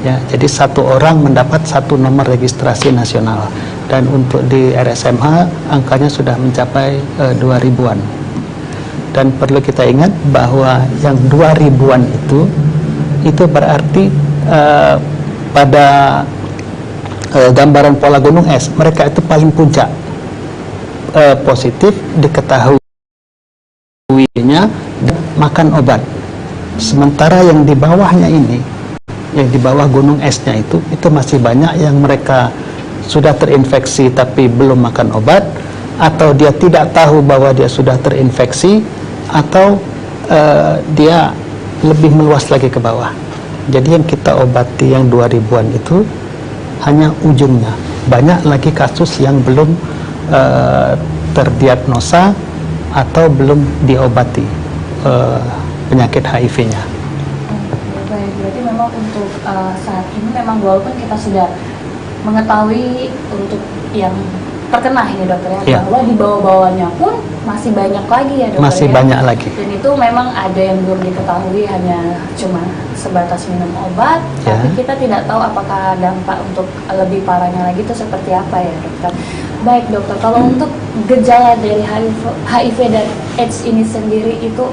Ya, jadi satu orang mendapat satu nomor registrasi nasional, dan untuk di RSMH angkanya sudah mencapai 2000-an. Dan perlu kita ingat bahwa yang 2000-an itu berarti pada gambaran pola gunung es, mereka itu paling puncak positif diketahuinya makan obat. Sementara yang di bawahnya ini, yang di bawah gunung esnya itu masih banyak yang mereka sudah terinfeksi tapi belum makan obat, atau dia tidak tahu bahwa dia sudah terinfeksi, atau dia lebih meluas lagi ke bawah. Jadi yang kita obati yang 2000-an itu hanya ujungnya. Banyak lagi kasus yang belum terdiagnosa atau belum diobati penyakit HIV-nya. Baik, berarti memang untuk saat ini memang walaupun kita sudah mengetahui untuk yang terkena ini dokter ya, bahwa di bawah-bawahnya pun masih banyak lagi ya dokter. Masih banyak lagi. Dan itu memang ada yang belum diketahui, hanya cuma sebatas minum obat, tapi kita tidak tahu apakah dampak untuk lebih parahnya lagi itu seperti apa ya dokter. Baik dokter, kalau untuk gejala dari HIV dan AIDS ini sendiri itu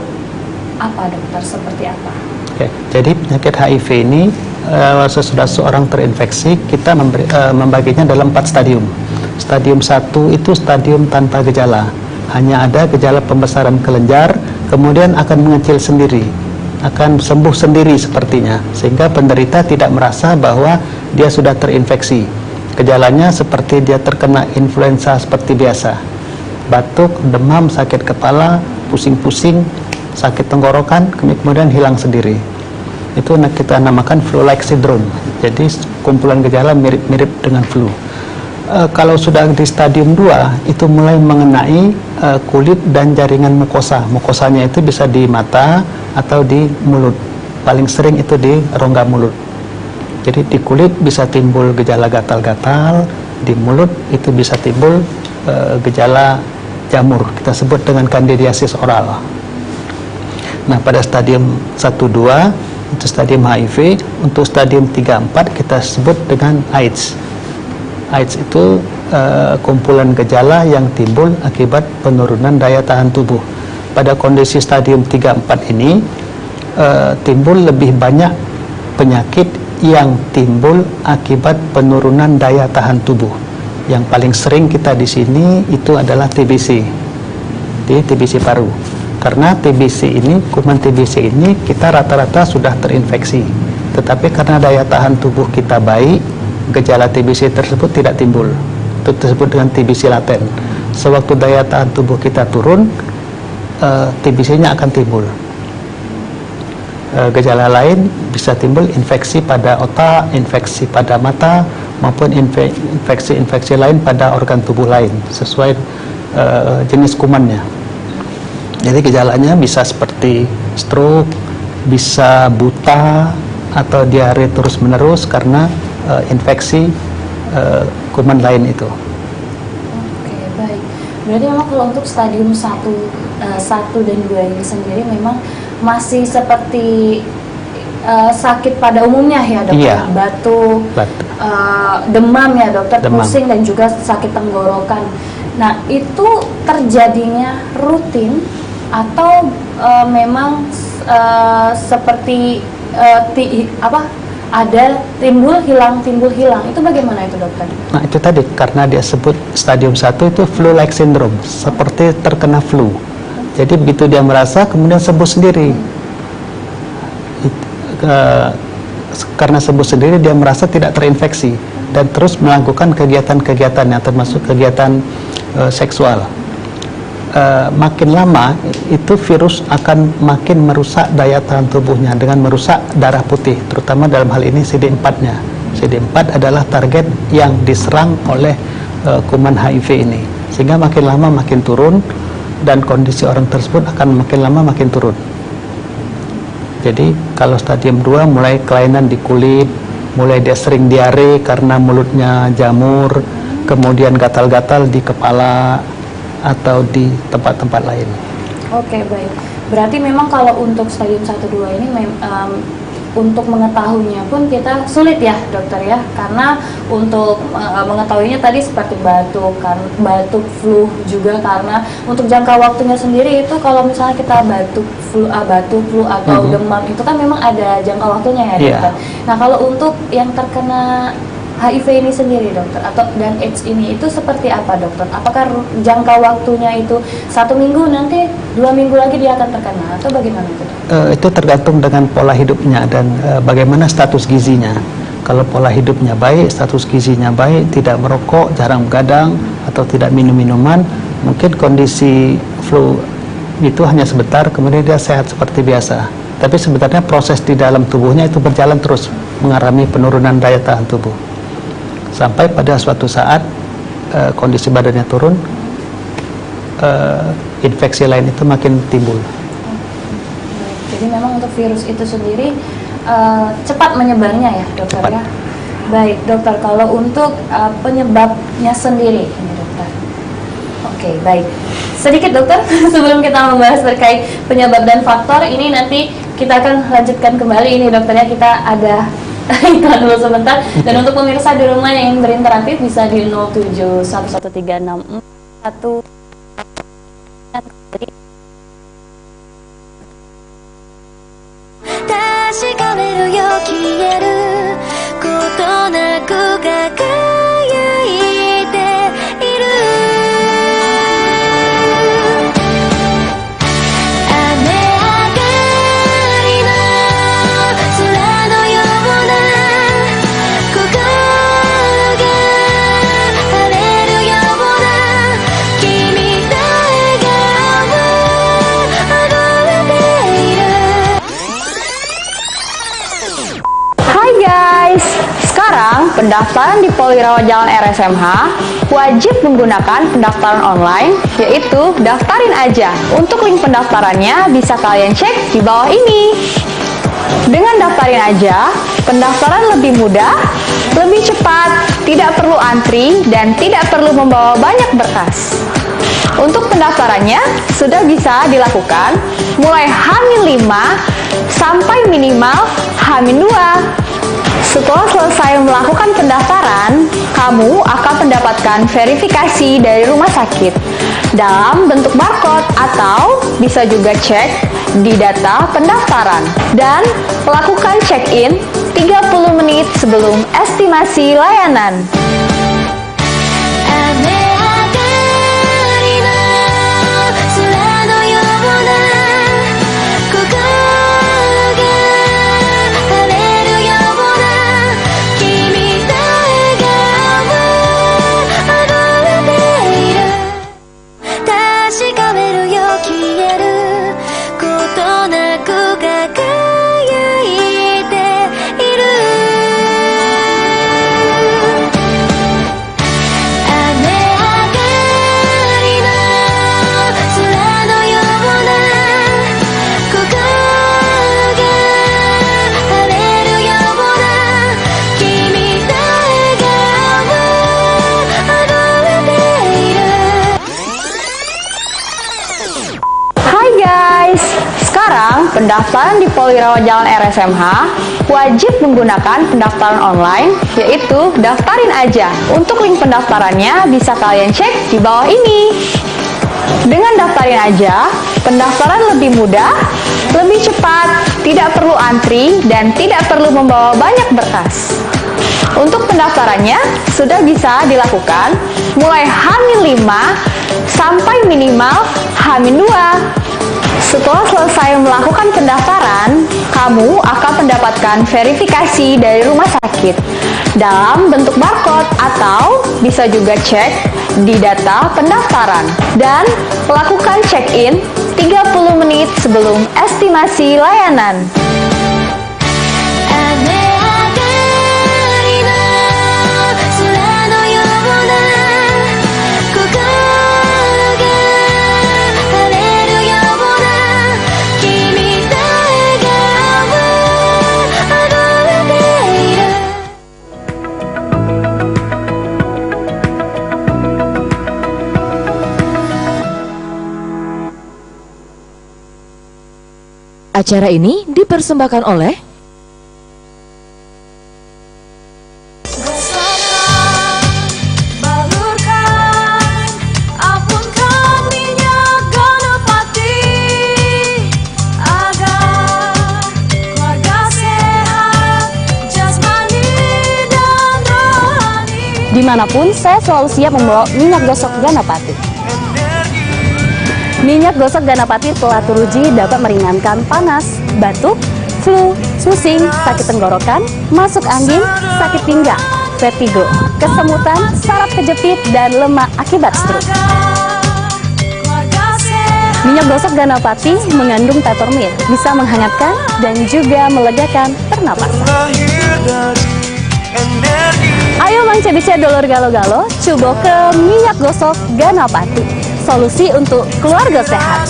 apa dokter, seperti apa? Oke, jadi penyakit HIV ini sesudah seorang terinfeksi, kita membaginya dalam 4 stadium. Stadium 1 itu stadium tanpa gejala, hanya ada gejala pembesaran kelenjar, kemudian akan mengecil sendiri, akan sembuh sendiri sepertinya, sehingga penderita tidak merasa bahwa dia sudah terinfeksi. Gejalanya seperti dia terkena influenza seperti biasa, batuk, demam, sakit kepala, pusing-pusing, sakit tenggorokan, kemudian hilang sendiri. Itu kita namakan flu-like syndrome. Jadi kumpulan gejala mirip-mirip dengan flu. Kalau sudah di stadium 2, itu mulai mengenai kulit dan jaringan mukosa. Mukosanya itu bisa di mata atau di mulut. Paling sering itu di rongga mulut. Jadi di kulit bisa timbul gejala gatal-gatal, di mulut itu bisa timbul gejala jamur. Kita sebut dengan candidiasis oral. Nah, pada stadium 1-2 itu stadium HIV. Untuk stadium 3-4 kita sebut dengan AIDS. AIDS itu kumpulan gejala yang timbul akibat penurunan daya tahan tubuh. Pada kondisi stadium 3-4 ini timbul lebih banyak penyakit yang timbul akibat penurunan daya tahan tubuh. Yang paling sering kita di sini itu adalah TBC, di TBC paru. Karena TBC ini, kuman TBC ini kita rata-rata sudah terinfeksi, tetapi karena daya tahan tubuh kita baik, gejala TBC tersebut tidak timbul. Itu disebut dengan TBC laten. Sewaktu daya tahan tubuh kita turun, TBC-nya akan timbul. Gejala lain bisa timbul infeksi pada otak, infeksi pada mata, maupun infeksi-infeksi lain pada organ tubuh lain, sesuai jenis kumannya. Jadi gejalanya bisa seperti stroke, bisa buta, atau diare terus-menerus karena infeksi kuman lain itu. Oke, baik. Berarti memang kalau untuk stadium 1 dan 2 ini sendiri memang masih seperti sakit pada umumnya ya dokter? Iya. Batuk. Demam ya dokter, demam. Pusing dan juga sakit tenggorokan. Nah, itu terjadinya rutin atau memang seperti ada timbul hilang, itu bagaimana itu dokter? Nah, itu tadi karena dia sebut stadium 1 itu flu-like syndrome, seperti terkena flu. Jadi begitu dia merasa, kemudian sembuh sendiri. Karena sembuh sendiri, dia merasa tidak terinfeksi dan terus melakukan kegiatan-kegiatannya, termasuk kegiatan seksual. Makin lama itu virus akan makin merusak daya tahan tubuhnya dengan merusak darah putih, terutama dalam hal ini CD4-nya. CD4 adalah target yang diserang oleh kuman HIV ini, sehingga makin lama makin turun dan kondisi orang tersebut akan makin lama makin turun. Jadi kalau stadium 2 mulai kelainan di kulit, mulai dia sering diare karena mulutnya jamur, kemudian gatal-gatal di kepala atau di tempat-tempat lain. Oke, baik. Berarti memang kalau untuk stadium 1-2 ini untuk mengetahuinya pun kita sulit ya dokter ya, karena untuk mengetahuinya tadi seperti batuk, batuk flu juga, karena untuk jangka waktunya sendiri itu kalau misalnya kita batuk flu atau demam itu kan memang ada jangka waktunya ya dokter. Nah kalau untuk yang terkena HIV ini sendiri dokter dan AIDS ini itu seperti apa dokter? Apakah jangka waktunya itu 1 minggu, nanti 2 minggu lagi dia akan terkena atau bagaimana itu? Itu tergantung dengan pola hidupnya dan bagaimana status gizinya. Kalau pola hidupnya baik, status gizinya baik, tidak merokok, jarang begadang atau tidak minum minuman, mungkin kondisi flu itu hanya sebentar, kemudian dia sehat seperti biasa. Tapi sebenarnya proses di dalam tubuhnya itu berjalan terus mengalami penurunan daya tahan tubuh. Sampai pada suatu saat kondisi badannya turun, infeksi lain itu makin timbul. Jadi memang untuk virus itu sendiri cepat menyebarnya ya dokter ya. Baik dokter, kalau untuk penyebabnya sendiri ini dokter. Oke, baik. Sedikit dokter sebelum kita membahas terkait penyebab dan faktor ini, nanti kita akan lanjutkan kembali ini dokter ya. Kita ada iklan dulu sebentar. Dan untuk pemirsa di rumah yang ingin berinteraktif bisa di 07111364 pendaftaran di Polri Jalan RSMH wajib menggunakan pendaftaran online, yaitu daftarin aja. Untuk link pendaftarannya bisa kalian cek di bawah ini. Dengan daftarin aja, pendaftaran lebih mudah, lebih cepat, tidak perlu antri, dan tidak perlu membawa banyak berkas. Untuk pendaftarannya sudah bisa dilakukan mulai H-5 sampai minimal H-2. Setelah selesai melakukan pendaftaran, kamu akan mendapatkan verifikasi dari rumah sakit dalam bentuk barcode atau bisa juga cek di data pendaftaran dan lakukan check-in 30 menit sebelum estimasi layanan. Pendaftaran di Polri Jalan RSMH wajib menggunakan pendaftaran online, yaitu daftarin aja. Untuk link pendaftarannya bisa kalian cek di bawah ini. Dengan daftarin aja, pendaftaran lebih mudah, lebih cepat, tidak perlu antri, dan tidak perlu membawa banyak berkas. Untuk pendaftarannya sudah bisa dilakukan mulai H-5 sampai minimal H-2. Setelah selesai melakukan pendaftaran, kamu akan mendapatkan verifikasi dari rumah sakit dalam bentuk barcode atau bisa juga cek di data pendaftaran dan lakukan check-in 30 menit sebelum estimasi layanan. Acara ini dipersembahkan oleh Dimanapun, saya selalu siap membawa minyak gosok Ganapati. Minyak gosok Ganapati telah teruji dapat meringankan panas, batuk, flu, pusing, sakit tenggorokan, masuk angin, sakit pinggang, vertigo, kesemutan, saraf kejepit, dan lemak akibat stroke. Minyak gosok Ganapati mengandung peppermint, bisa menghangatkan dan juga melegakan pernapasan. Ayo Bang Cebice dulur galo-galo, coba ke minyak gosok Ganapati, solusi untuk keluarga sehat.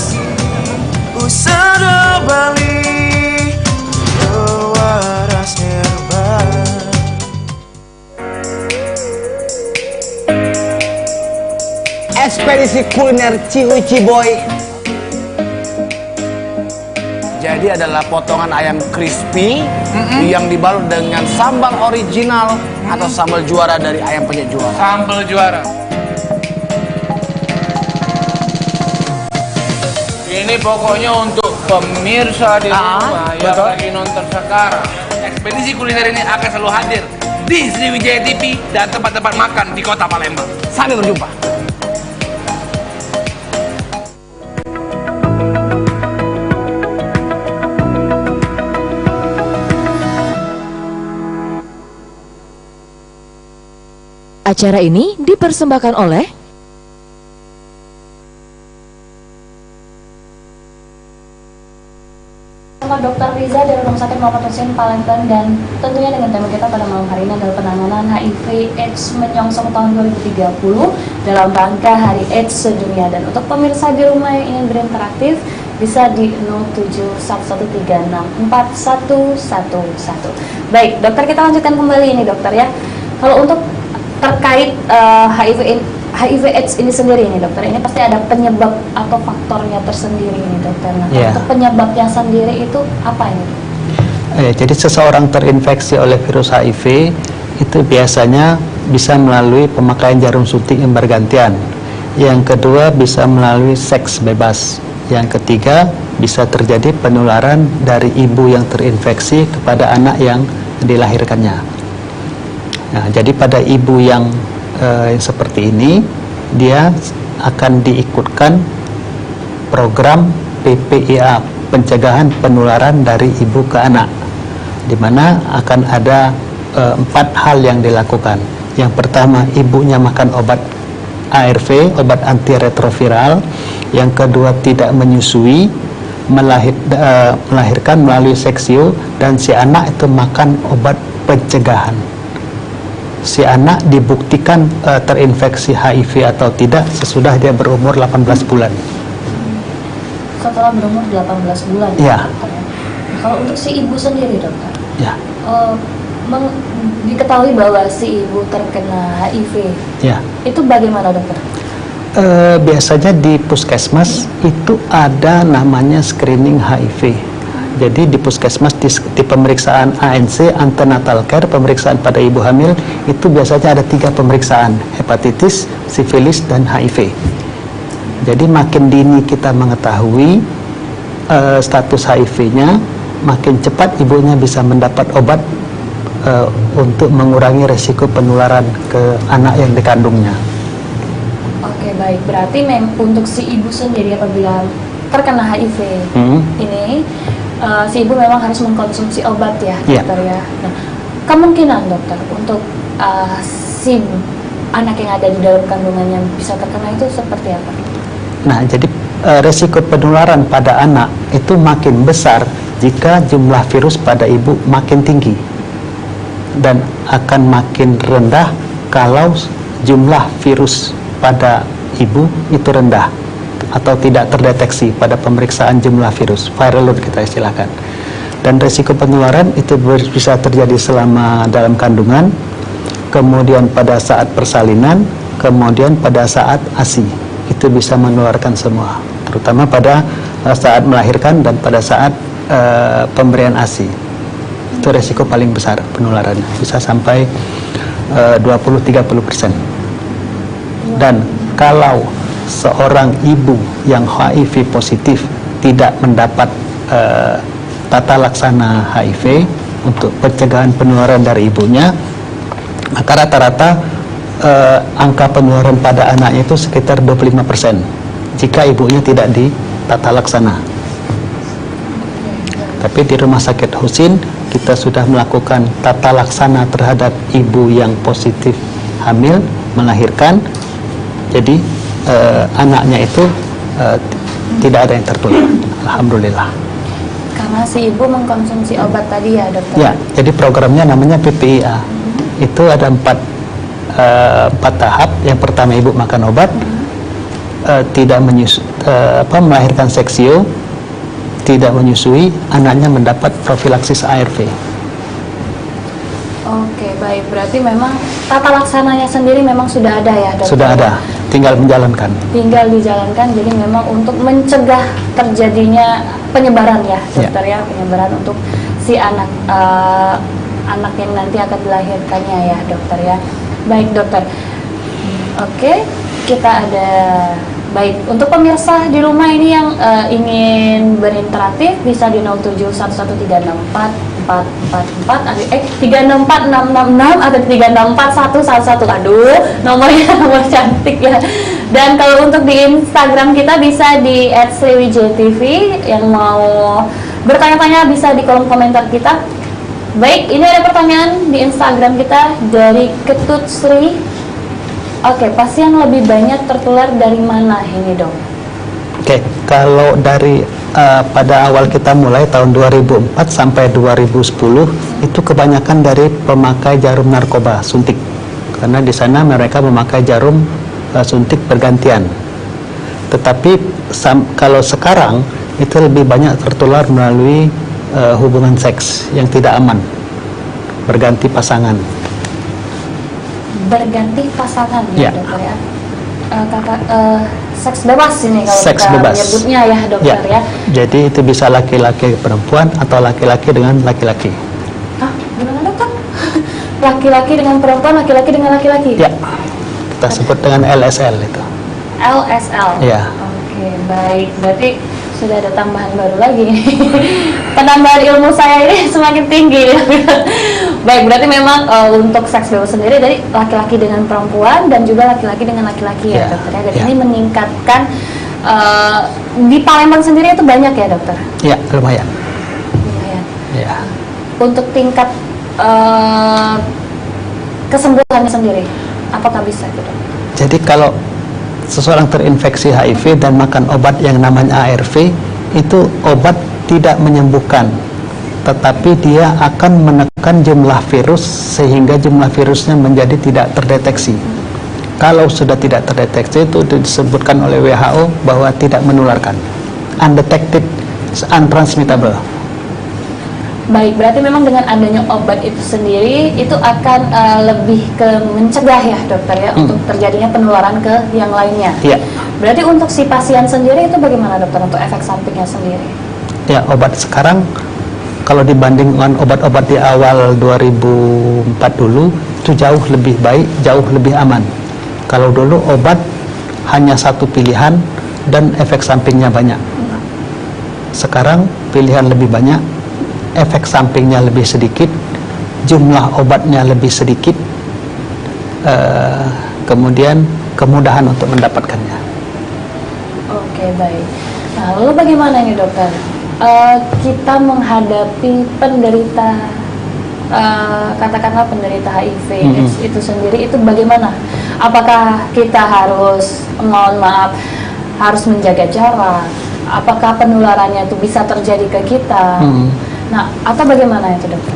Ekspedisi kuliner Cihuy Ciboy. Jadi adalah potongan ayam crispy yang dibalut dengan sambal original atau sambal juara dari ayam penyet juara. Sambal juara. Ini pokoknya untuk pemirsa di rumah yang betul. lagi nonton sekarang. Ekspedisi kuliner ini akan selalu hadir di Sriwijaya TV dan tempat-tempat makan di kota Palembang. Sampai berjumpa. Acara ini dipersembahkan oleh Sama Dr. Riza dari Rumah Sakit Muhammad Hussein Palembang, dan tentunya dengan tema kita pada malam hari ini adalah penanganan HIV/AIDS menyongsong tahun 2030 dalam rangka Hari AIDS Sedunia. Dan untuk pemirsa di rumah yang ingin berinteraktif bisa di 0711364111. Baik, dokter, kita lanjutkan kembali ini dokter ya. Kalau untuk terkait HIV/AIDS ini sendiri ini dokter, ini pasti ada penyebab atau faktornya tersendiri ini dokter. Nah, untuk penyebabnya sendiri itu apa ini? Jadi seseorang terinfeksi oleh virus HIV itu biasanya bisa melalui pemakaian jarum suntik yang bergantian. Yang kedua bisa melalui seks bebas. Yang ketiga bisa terjadi penularan dari ibu yang terinfeksi kepada anak yang dilahirkannya. Nah, jadi pada ibu yang seperti ini, dia akan diikutkan program PPIA, pencegahan penularan dari ibu ke anak, di mana akan ada 4 hal yang dilakukan. Yang pertama, ibunya makan obat ARV, obat antiretroviral. Yang kedua, tidak menyusui, melahirkan melalui seksio, dan si anak itu makan obat pencegahan. Si anak dibuktikan terinfeksi HIV atau tidak sesudah dia berumur 18 bulan. Setelah berumur 18 bulan Ya. dokter, ya. Kalau untuk si ibu sendiri dokter, Ya. diketahui bahwa si ibu terkena HIV, Ya. itu bagaimana dokter? Biasanya di puskesmas itu ada namanya screening HIV. Jadi di puskesmas di pemeriksaan ANC, antenatal care, pemeriksaan pada ibu hamil, itu biasanya ada 3 pemeriksaan: hepatitis, sifilis, dan HIV. Jadi makin dini kita mengetahui status HIV-nya, makin cepat ibunya bisa mendapat obat untuk mengurangi resiko penularan ke anak yang dikandungnya. Oke, baik. Berarti untuk si ibu sendiri apabila terkena HIV ini, si ibu memang harus mengkonsumsi obat ya, dokter ya. Nah, kemungkinan dokter untuk si anak yang ada di dalam kandungannya bisa terkena itu seperti apa? Nah, jadi resiko penularan pada anak itu makin besar jika jumlah virus pada ibu makin tinggi, dan akan makin rendah kalau jumlah virus pada ibu itu rendah atau tidak terdeteksi pada pemeriksaan jumlah virus, viral load kita istilahkan. Dan resiko penularan itu bisa terjadi selama dalam kandungan, kemudian pada saat persalinan, kemudian pada saat ASI. Itu bisa menularkan semua, terutama pada saat melahirkan dan pada saat pemberian ASI. Itu resiko paling besar penularannya, bisa sampai 20-30%. Dan kalau seorang ibu yang HIV positif tidak mendapat tata laksana HIV untuk pencegahan penularan dari ibunya, maka rata-rata angka penularan pada anaknya itu sekitar 25% jika ibunya tidak ditata laksana. Tapi di Rumah Sakit Husin kita sudah melakukan tata laksana terhadap ibu yang positif hamil melahirkan. Jadi anaknya itu tidak ada yang tertular, alhamdulillah. Karena si ibu mengkonsumsi obat tadi ya dokter? Ya, jadi programnya namanya PPIA. Itu ada 4 tahap. Yang pertama ibu makan obat, tidak melahirkan seksio, tidak menyusui, anaknya mendapat profilaksis ARV. Oke, baik. Berarti memang tata laksananya sendiri memang sudah ada ya dokter? Sudah ada, tinggal menjalankan. Tinggal dijalankan, jadi memang untuk mencegah terjadinya penyebaran ya dokter ya, penyebaran untuk si anak anak yang nanti akan dilahirkannya ya dokter ya. Baik dokter. Oke, kita ada. Baik, untuk pemirsa di rumah ini yang ingin berinteraktif bisa di 07113644444 3646666 atau 3641111. Aduh, nomornya nomor cantik ya. Dan kalau untuk di Instagram kita bisa di @sriwijtv. Yang mau bertanya-tanya bisa di kolom komentar kita. Baik, ini ada pertanyaan di Instagram kita dari Ketut Sri. Oke, pasien lebih banyak tertular dari mana ini dok? Oke, kalau dari pada awal kita mulai tahun 2004 sampai 2010 itu kebanyakan dari pemakai jarum narkoba suntik, karena di sana mereka memakai jarum suntik bergantian. Tetapi kalau sekarang itu lebih banyak tertular melalui hubungan seks yang tidak aman, berganti pasangan. Berganti pasangan ya, dokter ya. Seks bebas ini kalau seks kita bebas menyebutnya ya dokter ya. Jadi itu bisa laki-laki perempuan atau laki-laki dengan laki-laki. Hah? Gimana dokter? Laki-laki dengan perempuan, laki-laki dengan laki-laki? Ya, kita sebut dengan LSL itu. LSL? Ya. Oke, baik. Berarti sudah ada tambahan baru lagi. Penambahan ilmu saya ini semakin tinggi. Baik, berarti memang untuk seks bebas sendiri dari laki-laki dengan perempuan dan juga laki-laki dengan laki-laki ya dokter ya. Dan ini meningkatkan di Palembang sendiri itu banyak ya dokter? Ya, lumayan. Lumayan. Ya. Untuk tingkat kesembuhannya sendiri, apakah bisa gitu dok? Jadi kalau seseorang terinfeksi HIV dan makan obat yang namanya ARV, itu obat tidak menyembuhkan, tetapi dia akan menekan jumlah virus sehingga jumlah virusnya menjadi tidak terdeteksi. Kalau sudah tidak terdeteksi itu disebutkan oleh WHO bahwa tidak menularkan, undetected, untransmittable. Baik, berarti memang dengan adanya obat itu sendiri itu akan lebih ke mencegah ya dokter ya untuk terjadinya penularan ke yang lainnya. Iya. Berarti untuk si pasien sendiri itu bagaimana dokter untuk efek sampingnya sendiri? Ya, obat sekarang kalau dibanding dengan obat-obat di awal 2004 dulu itu jauh lebih baik, jauh lebih aman. Kalau dulu obat hanya satu pilihan dan efek sampingnya banyak. Sekarang pilihan lebih banyak, efek sampingnya lebih sedikit, jumlah obatnya lebih sedikit, kemudian kemudahan untuk mendapatkannya. Oke, baik. Nah, lalu bagaimana ini dokter? Kita menghadapi penderita katakanlah penderita HIV AIDS itu sendiri itu bagaimana? Apakah kita harus, mohon maaf, harus menjaga jarak? Apakah penularannya itu bisa terjadi ke kita? Nah, atau bagaimana itu dokter?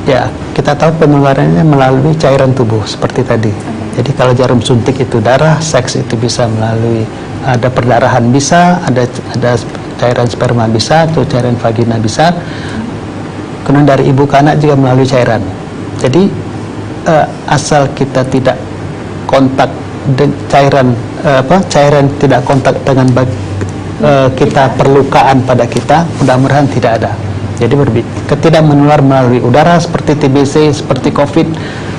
Ya, kita tahu penularannya melalui cairan tubuh seperti tadi. Jadi kalau jarum suntik itu darah, seks itu bisa melalui ada perdarahan bisa, ada cairan sperma bisa, atau cairan vagina bisa. Kemudian dari ibu ke anak juga melalui cairan. Jadi asal kita tidak kontak cairan cairan tidak kontak dengan kita perlukaan pada kita, mudah-mudahan tidak ada. Jadi tidak menular melalui udara seperti TBC, seperti COVID,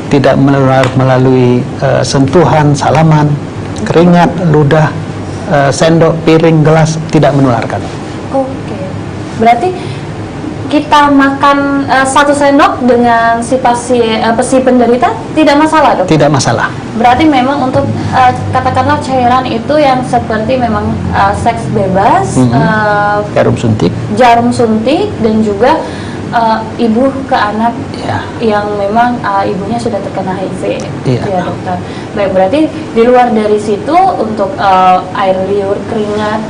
tidak menular melalui sentuhan, salaman, keringat, ludah, sendok, piring, gelas, tidak menularkan. Oke. Berarti kita makan 1 sendok dengan si penderita tidak masalah, dok? Tidak masalah. Berarti memang untuk katakanlah cairan itu yang seperti memang seks bebas, Jarum suntik dan juga ibu ke anak ya, yang memang ibunya sudah terkena HIV, Iya. ya dokter. Baik, berarti di luar dari situ untuk air liur, keringat,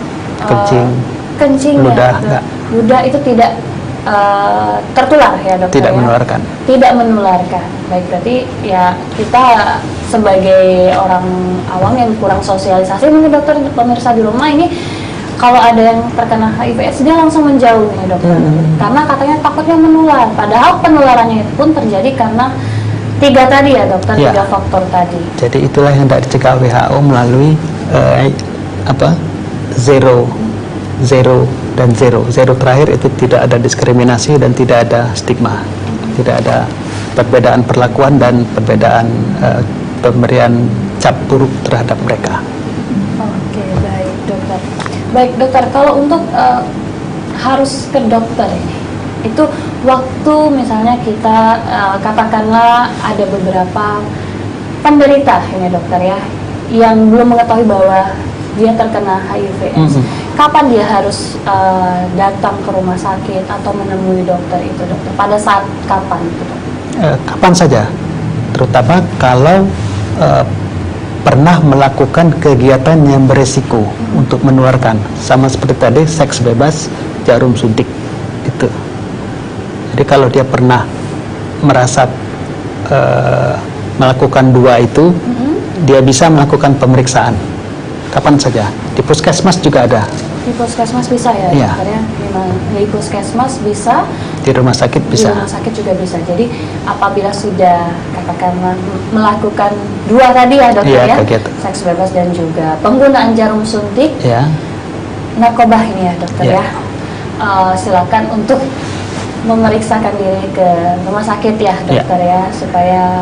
kencing ludah, ya, enggak. ludah itu tidak tertular ya dokter? Tidak ya? menularkan. Tidak menularkan. Baik, berarti ya kita sebagai orang awam yang kurang sosialisasi, mungkin dokter, pemirsa di rumah ini kalau ada yang terkena HIV/AIDS dia langsung menjauh ya dokter, karena katanya takutnya menular. Padahal penularannya itu pun terjadi karena 3 tadi ya dokter, 3 faktor tadi. Jadi itulah yang tidak dicegah WHO melalui zero dan zero. Zero terakhir itu tidak ada diskriminasi dan tidak ada stigma, tidak ada perbedaan perlakuan dan perbedaan pemberian cap buruk terhadap mereka. Oke, baik dokter. Baik dokter, kalau untuk harus ke dokter ini, itu waktu misalnya kita katakanlah ada beberapa penderita ini dokter ya, yang belum mengetahui bahwa dia terkena HIV/AIDS. Kapan dia harus datang ke rumah sakit atau menemui dokter itu dokter? Pada saat kapan itu dokter? Kapan saja, terutama kalau pernah melakukan kegiatan yang beresiko untuk menularkan, sama seperti tadi seks bebas, jarum suntik itu. Jadi kalau dia pernah merasa melakukan 2 itu, dia bisa melakukan pemeriksaan kapan saja. Di puskesmas juga ada. Di puskesmas bisa ya Iya. dokter ya? Di puskesmas bisa, Di rumah sakit bisa. di rumah sakit juga bisa. Jadi apabila sudah katakanlah melakukan 2 tadi ya dokter Iya, ya, kegiatan. seks bebas dan juga penggunaan jarum suntik, Ya. narkoba ini ya dokter Iya. ya, silakan untuk memeriksakan diri ke rumah sakit ya dokter ya, supaya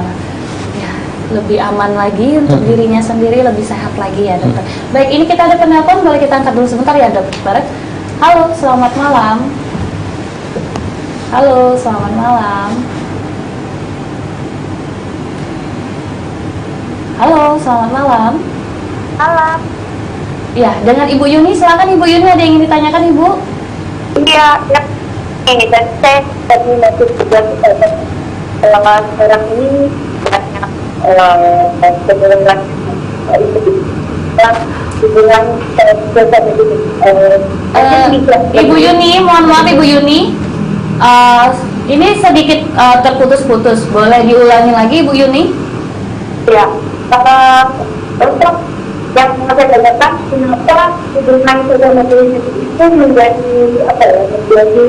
ya lebih aman lagi untuk dirinya sendiri, lebih sehat lagi ya dokter. Baik, ini kita ada penelpon, boleh kita angkat dulu sebentar ya dokter. Halo, selamat malam. Halo, selamat malam. Halo, selamat malam. Malam. Ya, dengan Ibu Yuni, silakan Ibu Yuni, ada yang ingin ditanyakan Ibu? Iya, ya. Ini dan saya tadi masih juga selama sekarang ini banyak penurunan itu dibilang Ibu Yuni, mohon maaf Ibu Yuni, ini sedikit terputus-putus, boleh diulangi lagi Ibu Yuni? Ya, untuk yang saya tanyakan, kenapa hubungan sosial media itu menjadi apa ya, menjadi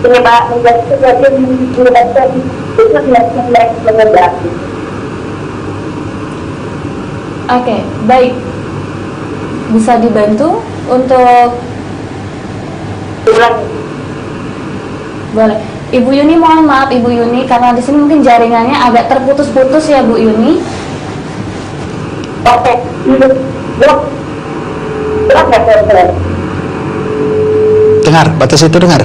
menjadi sesuatu yang menyebabkan itu yang mengendaki. Oke, baik. Bisa dibantu untuk ulangi? boleh. Ibu Yuni, mohon maaf Ibu Yuni, karena di sini mungkin jaringannya agak terputus-putus ya Bu Yuni. Oke, Dengar, batas itu dengar.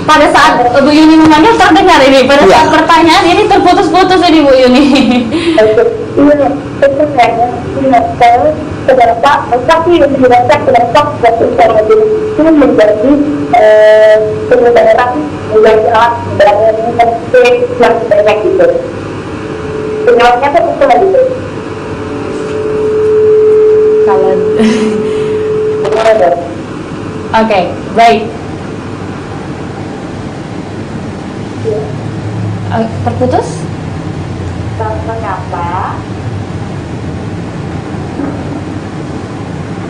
Pada saat Bu Yuni memanggil terdengar ini, pada Iya. saat pertanyaan ini terputus-putus ini Bu Yuni. Tapi yang dirasakan kenapa waktu saya itu menjadi penyebaran menjadi alat penyebaran yang banyak gitu. Penyebabnya itu apa gitu? Kalau Oke, baik. Terputus? Mengapa?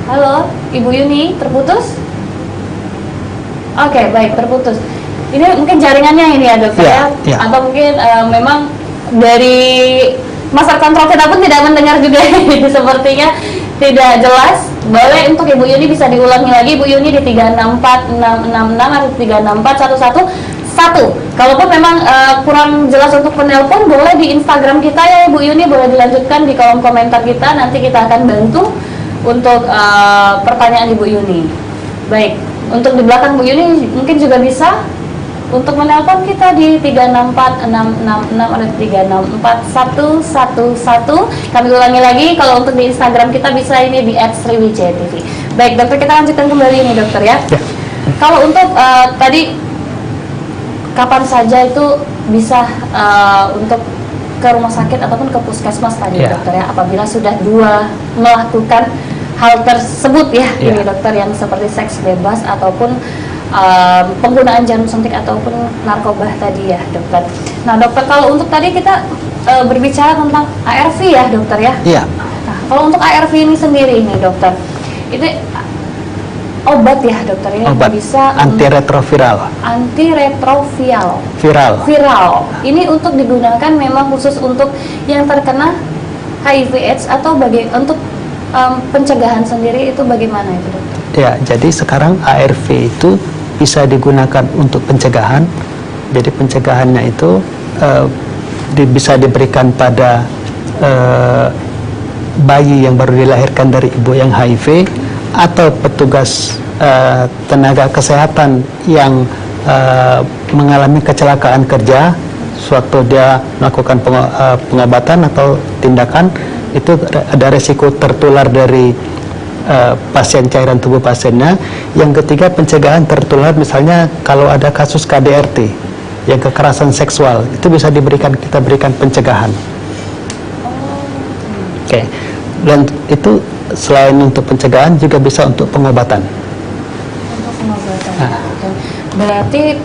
Halo, Ibu Yuni, terputus? Oke, baik, terputus. Ini mungkin jaringannya ini ya dokter Ya, ya? ya. Atau mungkin memang dari master kontrol kita pun tidak mendengar juga sepertinya tidak jelas. Boleh untuk Ibu Yuni bisa diulangi lagi Ibu Yuni di 364666 atau 364111. Kalaupun memang kurang jelas untuk penelpon, boleh di Instagram kita ya Ibu Yuni, boleh dilanjutkan di kolom komentar kita, nanti kita akan bantu untuk pertanyaan Ibu Yuni. Baik, Untuk di belakang Bu Yuni mungkin juga bisa untuk menelpon kita di 3646666 atau 3641111. Kami ulangi lagi, kalau untuk di Instagram kita bisa ini di @sriwijayatv. Baik dokter, kita lanjutkan kembali ini dokter ya. Kalau untuk tadi kapan saja itu bisa untuk ke rumah sakit ataupun ke puskesmas tadi dokter ya, apabila sudah melakukan hal tersebut ya, ini dokter, yang seperti seks bebas ataupun penggunaan jarum suntik ataupun narkoba tadi ya dokter. Nah dokter, kalau untuk tadi kita berbicara tentang ARV ya dokter ya. Iya. Nah, kalau untuk ARV ini sendiri nih dokter, itu obat ya dokter, ini Obat bisa antiretroviral. Viral. Ini untuk digunakan memang khusus untuk yang terkena HIV/AIDS atau untuk pencegahan sendiri itu bagaimana itu dokter? Ya, jadi sekarang ARV itu bisa digunakan untuk pencegahan. Jadi pencegahannya itu bisa diberikan pada bayi yang baru dilahirkan dari ibu yang HIV, atau petugas tenaga kesehatan yang mengalami kecelakaan kerja suatu dia melakukan pengobatan atau tindakan, itu ada resiko tertular dari pasien, cairan tubuh pasiennya. Yang ketiga, pencegahan tertular, misalnya kalau ada kasus KDRT yang kekerasan seksual, itu bisa kita berikan pencegahan. Oke. Dan itu selain untuk pencegahan juga bisa untuk pengobatan. Untuk pengobatan. Berarti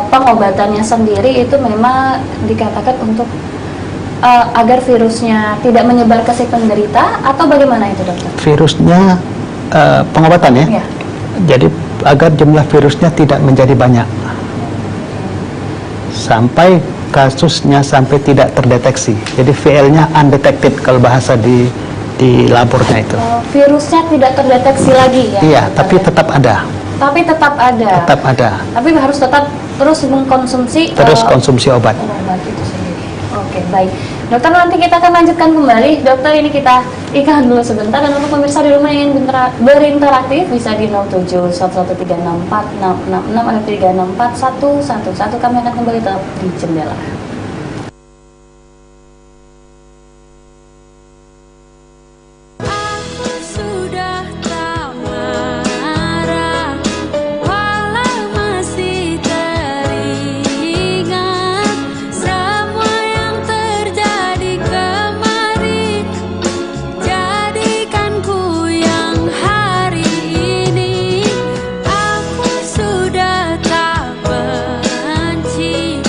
pengobatannya sendiri itu memang dikatakan untuk agar virusnya tidak menyebar ke si penderita, atau bagaimana itu dokter? Virusnya pengobatan ya. Jadi agar jumlah virusnya tidak menjadi banyak, sampai kasusnya sampai tidak terdeteksi. Jadi VL-nya undetected kalau bahasa di labornya itu. Virusnya tidak terdeteksi lagi ya? Iya, tapi tetap ada. Tapi tetap ada. Tetap ada. Tapi harus tetap terus mengkonsumsi. Konsumsi obat. Obat itu sendiri. Oke, baik. Dokter, nanti kita akan lanjutkan kembali. Dokter, ini kita iklan dulu sebentar, dan untuk pemirsa di rumah yang ingin berinteraktif bisa di 0711364666 atau 3641111. Kami akan kembali tetap di Jendela. Sudah tak benci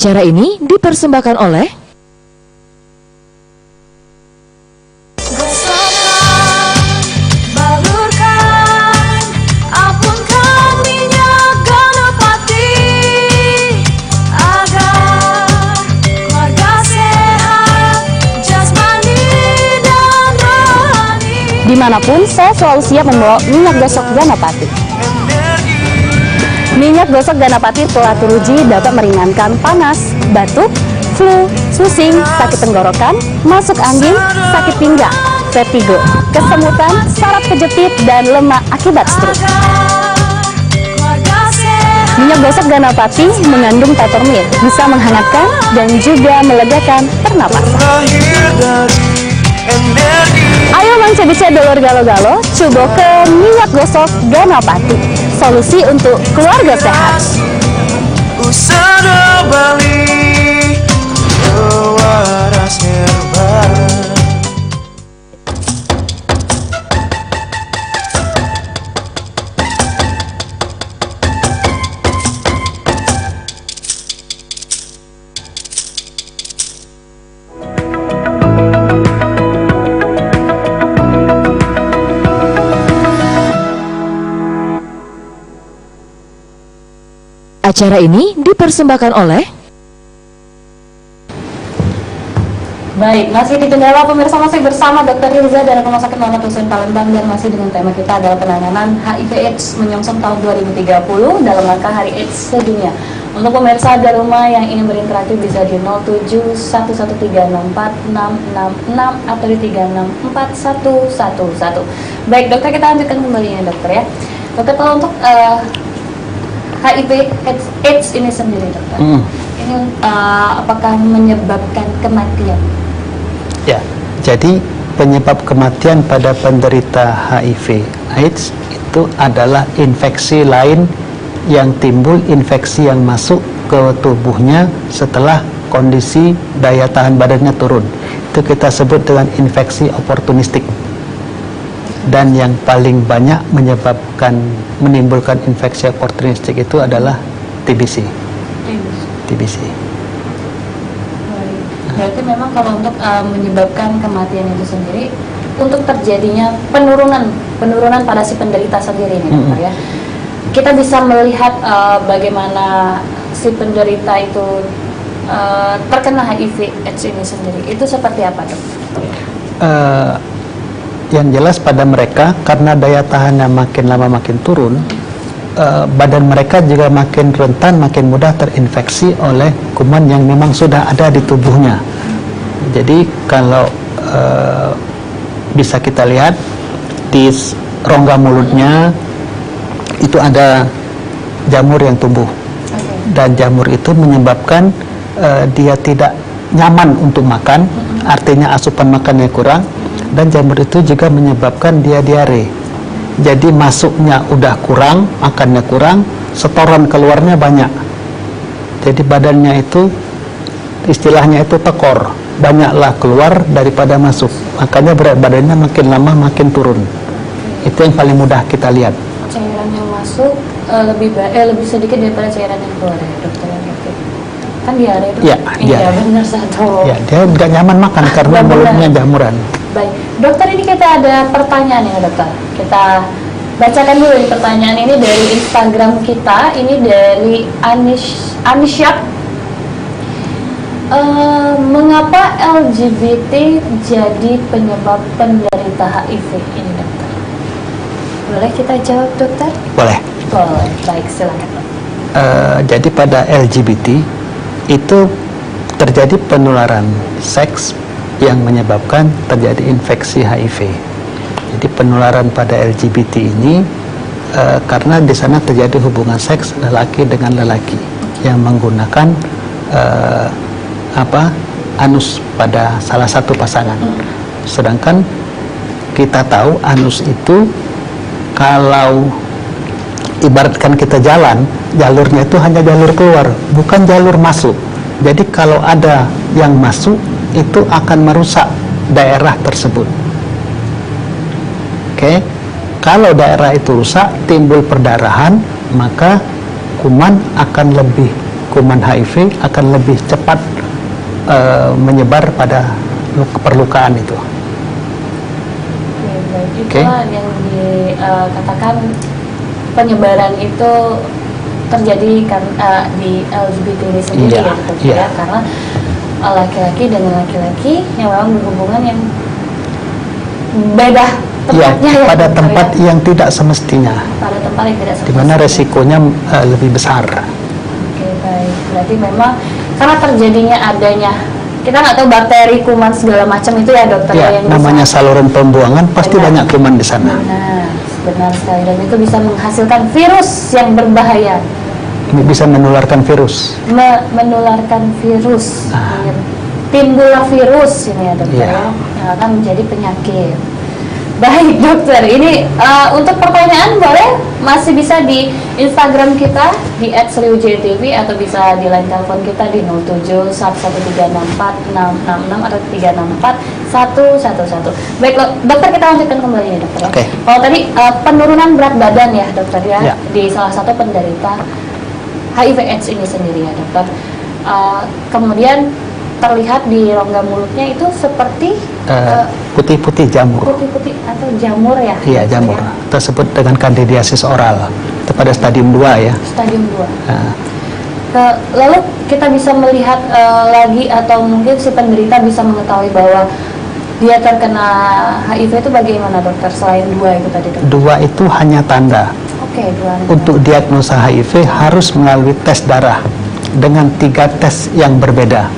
Acara ini dipersembahkan oleh Dimanapun, saya selalu siap membawa minyak gosok Ganapati. Minyak gosok Ganapati telah teruji dapat meringankan panas, batuk, flu, pusing, sakit tenggorokan, masuk angin, sakit pinggang, vertigo, kesemutan, saraf kejepit, dan lemak akibat stroke. Minyak gosok Ganapati mengandung peppermint, bisa menghangatkan dan juga melegakan pernapasan. Ayo bisa dulur galo-galo, coba ke minyak gosok Ganapati, solusi untuk keluarga sehat. Acara ini dipersembahkan oleh Baik, masih di Jendela pemirsa, masih bersama Dr. Hilza dari Rumah Sakit Muhammad Hussein Palembang, dan masih dengan tema kita adalah penanganan HIV/AIDS menyongsong tahun 2030 dalam rangka Hari AIDS sedunia. Untuk pemirsa di rumah yang ingin berinteraksi bisa di 0711136466 atau di 364111. Baik dokter, kita lanjutkan kembali ya dokter ya. Dokter, kalau untuk HIV/AIDS ini sendiri dokter, ini apakah menyebabkan kematian? Ya, jadi penyebab kematian pada penderita HIV/AIDS itu adalah infeksi lain yang timbul, infeksi yang masuk ke tubuhnya setelah kondisi daya tahan badannya turun. Itu kita sebut dengan infeksi oportunistik. Dan yang paling banyak menimbulkan infeksi oportunistik itu adalah TBC. TBC. Berarti memang kalau untuk menyebabkan kematian itu sendiri, untuk terjadinya penurunan pada si penderita sendiri ini dokter ya, kita bisa melihat bagaimana si penderita itu terkena HIV/AIDS ini sendiri, itu seperti apa dok? Yang jelas pada mereka, karena daya tahannya makin lama makin turun, badan mereka juga makin rentan, makin mudah terinfeksi oleh kuman yang memang sudah ada di tubuhnya. Jadi kalau bisa kita lihat di rongga mulutnya itu ada jamur yang tumbuh, dan jamur itu menyebabkan dia tidak nyaman untuk makan, artinya asupan makannya kurang, dan jamur itu juga menyebabkan dia diare. Jadi masuknya udah kurang, makannya kurang, setoran keluarnya banyak. Jadi badannya itu istilahnya itu tekor, banyaklah keluar daripada masuk. Makanya berat badannya makin lama makin turun. Itu yang paling mudah kita lihat. Cairan yang masuk lebih sedikit daripada cairan yang keluar ya dokter ya, kan diare itu. Iya, benar satu. Ya, dia nggak nyaman makan karena mulutnya jamuran. Baik, dokter, ini kita ada pertanyaan ya dokter. Kita bacakan dulu ini pertanyaan ini dari Instagram kita. Ini dari Anisyap. Mengapa LGBT jadi penyebab penderita HIV ini dokter? Boleh kita jawab dokter? Boleh. Boleh, baik silakan dokter. Jadi pada LGBT itu terjadi penularan seks yang menyebabkan terjadi infeksi HIV. Jadi penularan pada LGBT ini karena di sana terjadi hubungan seks lelaki dengan lelaki yang menggunakan anus pada salah satu pasangan. Sedangkan kita tahu anus itu kalau ibaratkan kita jalan, jalurnya itu hanya jalur keluar, bukan jalur masuk. Jadi kalau ada yang masuk itu akan merusak daerah tersebut. Oke, kalau daerah itu rusak, timbul perdarahan, maka kuman akan lebih kuman HIV akan lebih cepat menyebar pada perlukaan itu. Itulah yang dikatakan penyebaran itu terjadi kan di LGBT ini sendiri ya, ya, karena laki-laki dengan laki-laki yang memang berhubungan yang beda tempatnya ya, pada tempat yang tidak semestinya, pada tempat yang tidak semestinya, di mana resikonya lebih besar. Oke, baik. Berarti memang karena terjadinya adanya, kita nggak tahu bakteri, kuman segala macam itu ya dokter ya, yang namanya bisa, saluran pembuangan pasti banyak kuman di sana. Benar sekali, dan itu bisa menghasilkan virus yang berbahaya. Ini bisa menularkan virus. Menularkan virus. Timbullah virus ini ya dokter ya, yang akan menjadi penyakit. Baik dokter, ini untuk pertanyaan boleh masih bisa di Instagram kita di @sriwijayatv atau bisa di line telepon kita di 0711136466 atau 364111. Baik dokter, kita lanjutkan kembali nih dokter ya. Kalau tadi penurunan berat badan ya dokter ya, di salah satu penderita HIV/AIDS ini sendiri ya dokter. Kemudian terlihat di rongga mulutnya itu seperti putih-putih jamur. Putih-putih atau jamur ya? Iya, jamur. Ya? Kita sebut dengan kandidiasis oral. Itu pada stadium 2 ya. Stadium 2. Lalu kita bisa melihat lagi atau mungkin si penderita bisa mengetahui bahwa dia terkena HIV itu bagaimana dokter selain 2 itu tadi dokter? 2 itu hanya tanda. Oke, 2. Untuk diagnosa HIV harus melalui tes darah dengan 3 tes yang berbeda.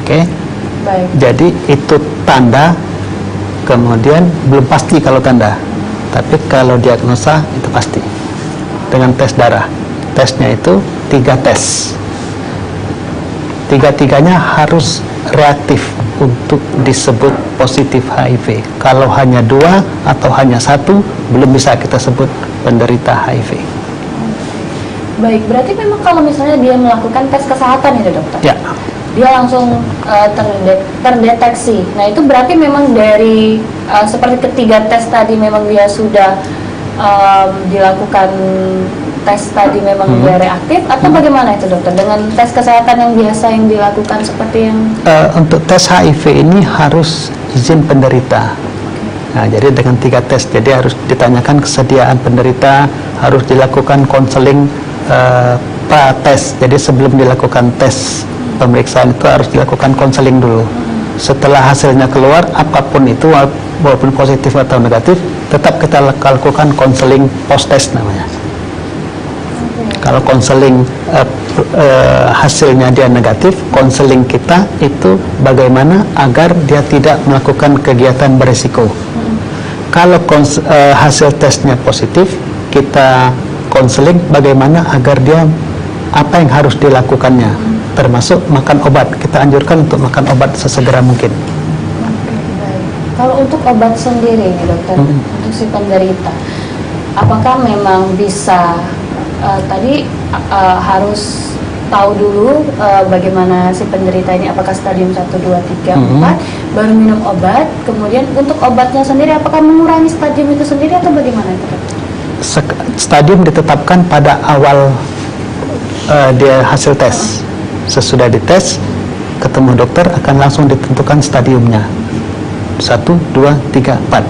Oke, baik. Jadi itu tanda, kemudian belum pasti kalau tanda, tapi kalau diagnosa itu pasti dengan tes darah. Tesnya itu 3 tes, 3-tiganya harus reaktif untuk disebut positif HIV. Kalau hanya 2 atau hanya 1, belum bisa kita sebut penderita HIV. Baik, berarti memang kalau misalnya dia melakukan tes kesehatan ya dokter? Ya. Dia langsung terdeteksi. Nah itu berarti memang dari seperti ketiga tes tadi memang dia sudah dilakukan tes tadi memang dia reaktif atau bagaimana itu dokter? Dengan tes kesehatan yang biasa yang dilakukan seperti yang untuk tes HIV ini harus izin penderita. Nah jadi dengan 3 tes, jadi harus ditanyakan kesediaan penderita, harus dilakukan konseling pra-tes. Jadi sebelum dilakukan tes pemeriksaan itu harus dilakukan konseling dulu. Setelah hasilnya keluar, apapun itu, walaupun positif atau negatif, tetap kita lakukan konseling post-test namanya. Kalau konseling hasilnya dia negatif, konseling kita itu bagaimana agar dia tidak melakukan kegiatan berisiko. Kalau hasil tesnya positif, kita konseling bagaimana agar dia apa yang harus dilakukannya, termasuk makan obat. Kita anjurkan untuk makan obat sesegera mungkin. Kalau untuk obat sendiri nih dokter, untuk si penderita, apakah memang bisa tadi harus tahu dulu bagaimana si penderita ini, apakah stadium 1, 2, 3, 4 baru minum obat, kemudian untuk obatnya sendiri apakah mengurangi stadium itu sendiri atau bagaimana itu dokter? Stadium ditetapkan pada awal dia hasil tes. Sesudah dites, ketemu dokter akan langsung ditentukan stadiumnya 1, 2, 3, 4.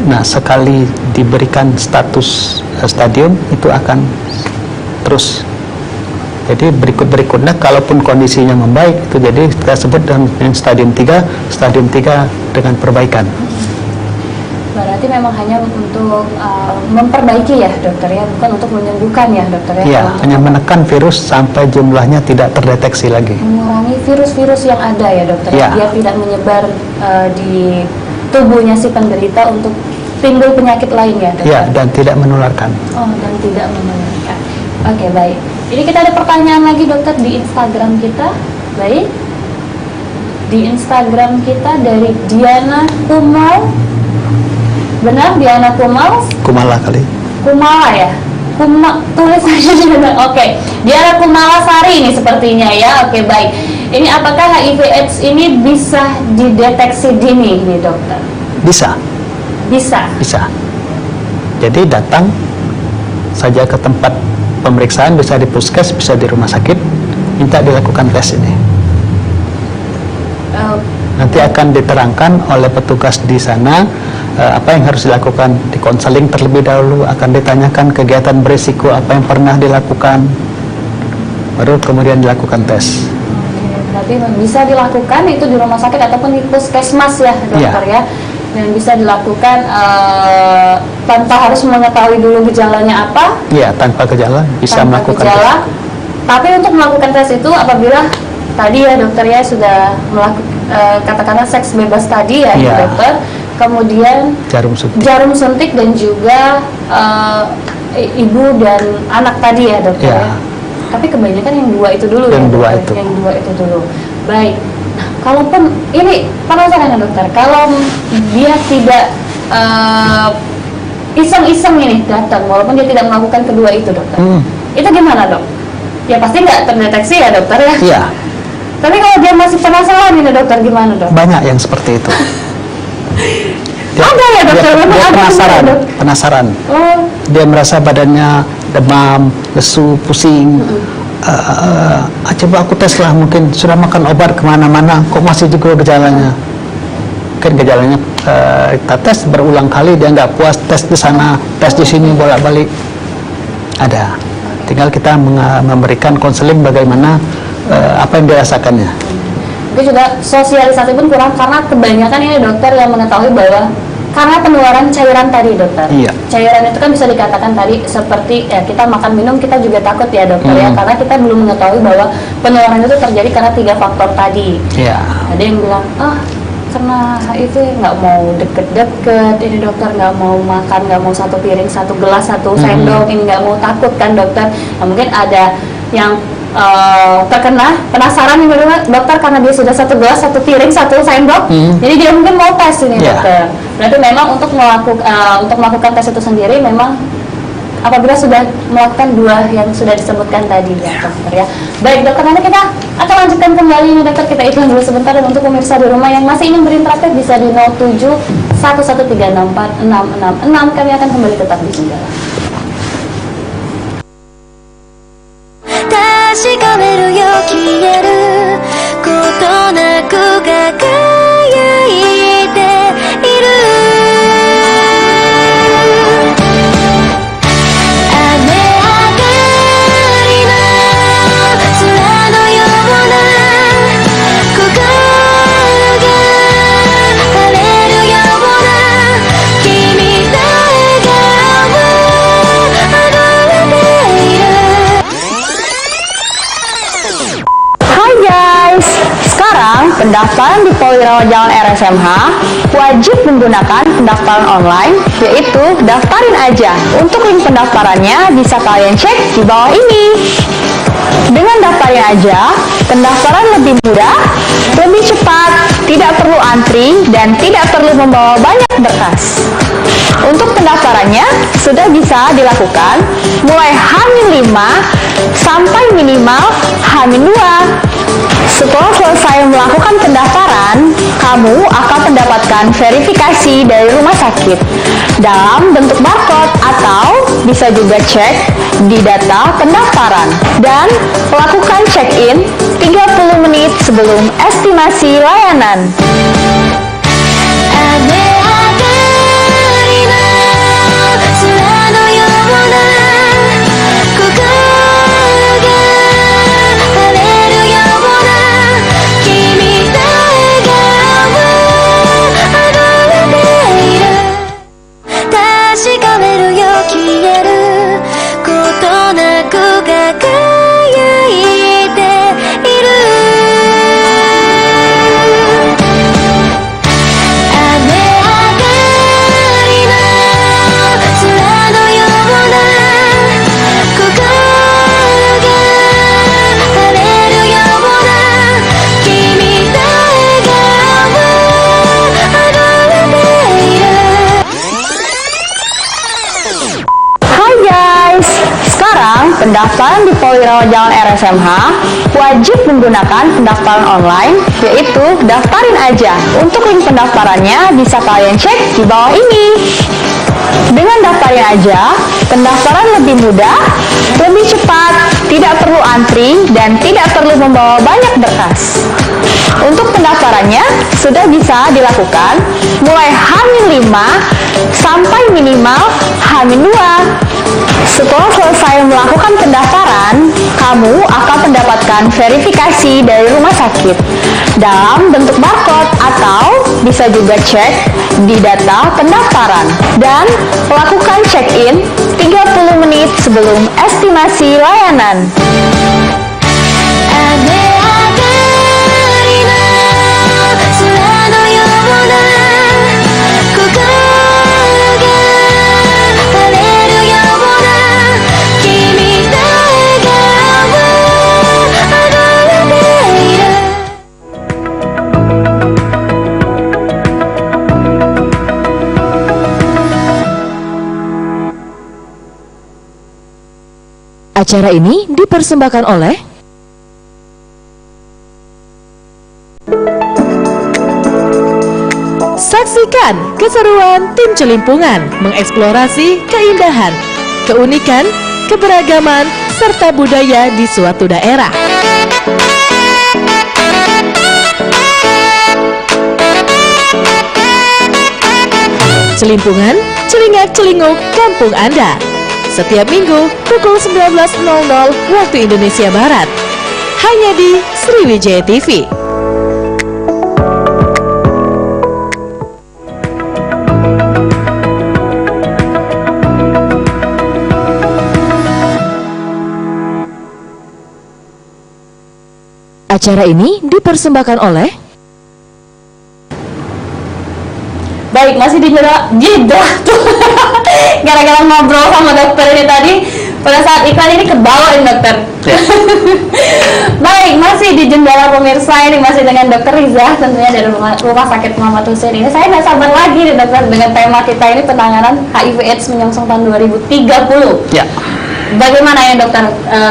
Nah sekali diberikan status stadium itu akan terus. Jadi berikutnya kalaupun kondisinya membaik itu jadi kita sebut dengan stadium 3 dengan perbaikan. Berarti memang hanya untuk memperbaiki ya dokter ya, bukan untuk menyembuhkan ya dokter ya? Iya, hanya menekan virus sampai jumlahnya tidak terdeteksi lagi. Mengurangi virus-virus yang ada ya dokter, ya. Dia tidak menyebar di tubuhnya si penderita untuk timbul penyakit lain ya dokter? Iya, dan tidak menularkan. Oh, dan tidak menularkan. Oke, baik. Ini kita ada pertanyaan lagi dokter di Instagram kita. Baik. Di Instagram kita dari Diana Kumal. Benar, Diana Kumal? Kumala kali. Kumala ya? Tulis aja. Oke. Diana Kumala Sari ini sepertinya ya. Oke, baik. Ini apakah HIV/AIDS ini bisa dideteksi dini nih dokter? Bisa. Bisa? Bisa. Jadi datang saja ke tempat pemeriksaan bisa di puskes, bisa di rumah sakit, minta dilakukan tes ini. Nanti akan diterangkan oleh petugas di sana apa yang harus dilakukan, di konseling terlebih dahulu, akan ditanyakan kegiatan berisiko apa yang pernah dilakukan, baru kemudian dilakukan tes. Berarti bisa dilakukan itu di rumah sakit ataupun di puskesmas ya dokter ya, dan bisa dilakukan tanpa harus mengetahui dulu gejalanya apa. Iya, tanpa gejala bisa tanpa melakukan gejala. tes. Tapi untuk melakukan tes itu apabila tadi ya dokter ya sudah melakukan katakanlah seks bebas tadi ya, Iya. dokter, kemudian jarum suntik dan juga ibu dan anak tadi ya dokter Iya. ya. Tapi kebanyakan yang dua itu dulu Yang ya dua dokter? itu. Yang dua itu dulu. Baik. Nah, kalaupun ini penasaran ya dokter, kalau dia tidak iseng-iseng ini datang walaupun dia tidak melakukan kedua itu dokter, itu gimana dok? Ya pasti nggak terdeteksi ya dokter ya. Iya, Tapi kalau dia masih penasaran ini dokter gimana dok? banyak yang seperti itu. Ada ya dokter, dia memang ada penasaran, juga, dok. penasaran. Oh, Dia merasa badannya demam, lesu, pusing. Coba aku tes lah, mungkin sudah makan obat kemana-mana, kok masih juga gejalanya. Mungkin gejalanya kita tes berulang kali, dia nggak puas, tes di sana, tes di sini, bolak-balik. Ada. Tinggal kita memberikan konseling bagaimana apa yang dirasakannya. Mungkin juga sosialisasi pun kurang karena kebanyakan ini dokter yang mengetahui bahwa karena penularan cairan tadi dokter. Iya. Cairan itu kan bisa dikatakan tadi seperti ya kita makan minum kita juga takut ya dokter ya, karena kita belum mengetahui bahwa penularan itu terjadi karena 3 faktor tadi. Iya. Ada yang bilang karena itu nggak mau deket-deket ini dokter, nggak mau makan, nggak mau 1 piring 1 gelas 1 sendok, ini nggak mau, takut kan dokter. Nah, mungkin ada yang terkena penasaran ini dokter karena dia sudah 1 gelas 1 piring 1 sendok, jadi dia mungkin mau tes ini dokter. Berarti memang untuk melakukan tes itu sendiri memang apabila sudah melakukan 2 yang sudah disebutkan tadi ya dokter ya. Baik dokter, nanti kita akan lanjutkan kembali ini dokter, kita iklan dulu sebentar. Dan untuk pemirsa di rumah yang masih ingin berinteraksi bisa di 07 11364 666, kami akan kembali tetap di sini. 確かめるよ消えることなく輝いている雨上がりの空のような心が晴れるような君の笑顔あふれている。 Hai guys, sekarang pendaftaran di Polwirawan Jalan RSMH wajib menggunakan pendaftaran online, yaitu Daftarin Aja. Untuk link pendaftarannya bisa kalian cek di bawah ini. Dengan Daftarin Aja, pendaftaran lebih mudah, lebih cepat, tidak perlu antri, dan tidak perlu membawa banyak berkas. Untuk pendaftarannya sudah bisa dilakukan mulai H-5 sampai minimal H-2. Setelah selesai melakukan pendaftaran, kamu akan mendapatkan verifikasi dari rumah sakit dalam bentuk barcode atau bisa juga cek di data pendaftaran dan lakukan check-in 30 menit sebelum estimasi layanan. Pendaftaran di Polwirawan Jalan RSMH wajib menggunakan pendaftaran online, yaitu Daftarin Aja. Untuk link pendaftarannya bisa kalian cek di bawah ini. Dengan Daftarin Aja, Pendaftaran lebih mudah, lebih cepat, tidak perlu antri, dan tidak perlu membawa banyak berkas. Untuk pendaftarannya sudah bisa dilakukan mulai H-5 sampai minimal H-2. Setelah selesai melakukan pendaftaran, kamu akan mendapatkan verifikasi dari rumah sakit dalam bentuk barcode atau bisa juga cek di data pendaftaran dan lakukan check-in 30 menit sebelum estimasi layanan. Acara ini dipersembahkan oleh Saksikan keseruan tim Celimpungan mengeksplorasi keindahan, keunikan, keberagaman, serta budaya di suatu daerah. Celimpungan, celingak-celinguk kampung Anda. Setiap minggu pukul 19.00 waktu Indonesia Barat. Hanya di Sriwijaya TV. Acara ini dipersembahkan oleh Baik, masih di jeda tuh. Gara-gara ngobrol sama dokter ini tadi, pada saat iklan ini kebawain dokter. Ya. Baik, masih di Jendela pemirsa, ini masih dengan Dokter Riza tentunya dari Rumah Sakit Muhammad Hussein ini. Saya nggak sabar lagi nih dokter dengan tema kita ini, penanganan HIV/AIDS menyongsong tahun 2030. Ya. Bagaimana ya dokter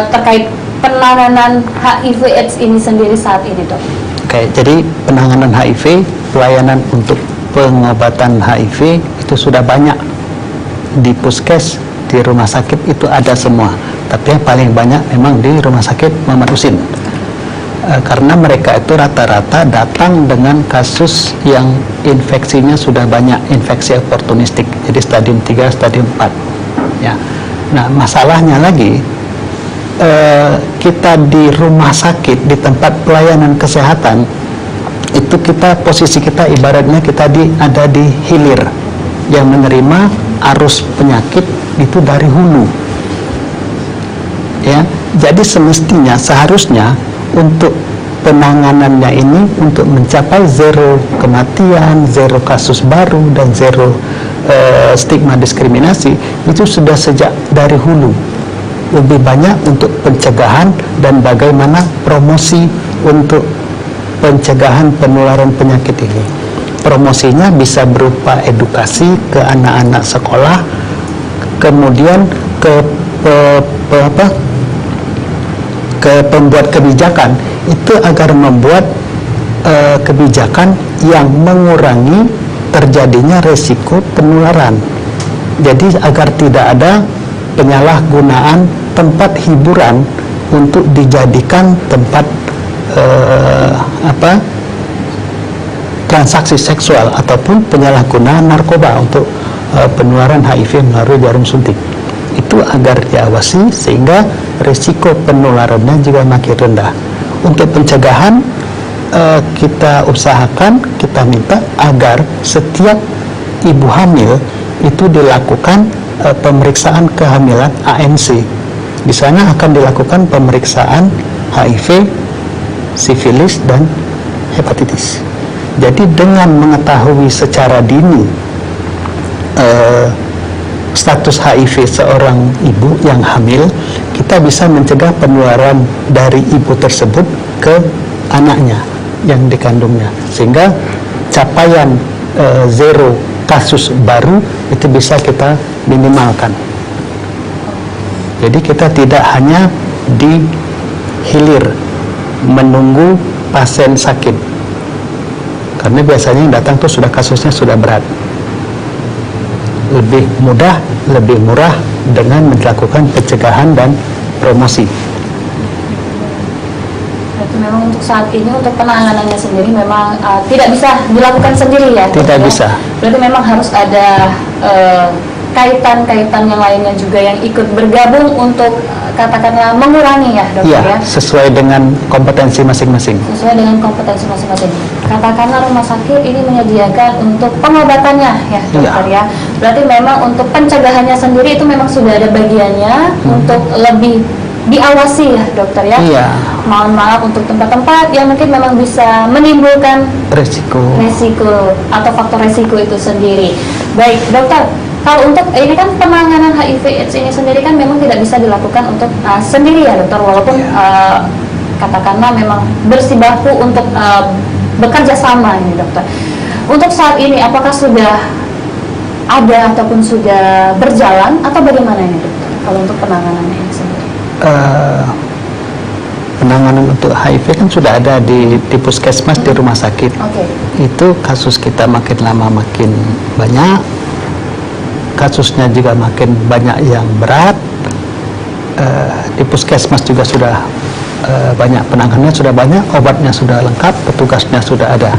terkait penanganan HIV/AIDS ini sendiri saat ini dok? Oke, jadi penanganan HIV, pelayanan untuk pengobatan HIV itu sudah banyak di puskes, di rumah sakit itu ada semua. Tapi yang paling banyak memang di Rumah Sakit Muhammad Hussein. Karena mereka itu rata-rata datang dengan kasus yang infeksinya sudah banyak, infeksi oportunistik. Jadi stadium 3, stadium 4. Ya. Nah, masalahnya lagi kita di rumah sakit, di tempat pelayanan kesehatan itu posisi kita ibaratnya kita ada di hilir yang menerima arus penyakit itu dari hulu. Ya, jadi semestinya seharusnya untuk penanganannya ini untuk mencapai zero kematian, zero kasus baru dan zero stigma diskriminasi itu sudah sejak dari hulu. Lebih banyak untuk pencegahan dan bagaimana promosi untuk pencegahan penularan penyakit ini. Promosinya bisa berupa edukasi ke anak-anak sekolah, kemudian ke pembuat kebijakan itu agar membuat kebijakan yang mengurangi terjadinya resiko penularan. Jadi agar tidak ada penyalahgunaan tempat hiburan untuk dijadikan tempat transaksi seksual ataupun penyalahgunaan narkoba untuk penularan HIV melalui jarum suntik. Itu agar diawasi sehingga risiko penularannya juga makin rendah. Untuk pencegahan kita usahakan, kita minta agar setiap ibu hamil itu dilakukan pemeriksaan kehamilan ANC. Di sana akan dilakukan pemeriksaan HIV, sifilis dan hepatitis. Jadi dengan mengetahui secara dini status HIV seorang ibu yang hamil, kita bisa mencegah penularan dari ibu tersebut ke anaknya yang dikandungnya, sehingga capaian zero kasus baru itu bisa kita minimalkan. Jadi kita tidak hanya di hilir menunggu pasien sakit, karena biasanya yang datang tuh sudah kasusnya sudah berat. lebih mudah, lebih murah dengan melakukan pencegahan dan promosi. Berarti memang untuk saat ini untuk penanganannya sendiri memang tidak bisa dilakukan sendiri ya? Tidak ya? bisa. Berarti memang harus ada kaitan-kaitan yang lainnya juga yang ikut bergabung untuk katakanlah mengurangi ya dokter ya? Sesuai dengan kompetensi masing-masing. Sesuai dengan kompetensi masing-masing. Katakanlah rumah sakit ini menyediakan untuk pengobatannya ya dokter ya. Berarti memang untuk pencegahannya sendiri itu memang sudah ada bagiannya untuk lebih diawasi ya dokter ya. Iya. Mohon maaf untuk tempat-tempat yang mungkin memang bisa menimbulkan resiko atau faktor resiko itu sendiri. Baik dokter, kalau untuk ini kan penanganan HIV/AIDS ini sendiri kan memang tidak bisa dilakukan untuk sendiri ya dokter, walaupun katakanlah memang bersibaku untuk bekerja sama ini dokter. Untuk saat ini apakah sudah ada ataupun sudah berjalan atau bagaimana ini dokter kalau untuk penanganannya ini sendiri? Penanganan untuk HIV kan sudah ada di puskesmas, di rumah sakit. Itu kasus kita makin lama makin banyak, kasusnya juga makin banyak yang berat. Di puskesmas juga sudah banyak penanganannya, sudah banyak, obatnya sudah lengkap, petugasnya sudah ada.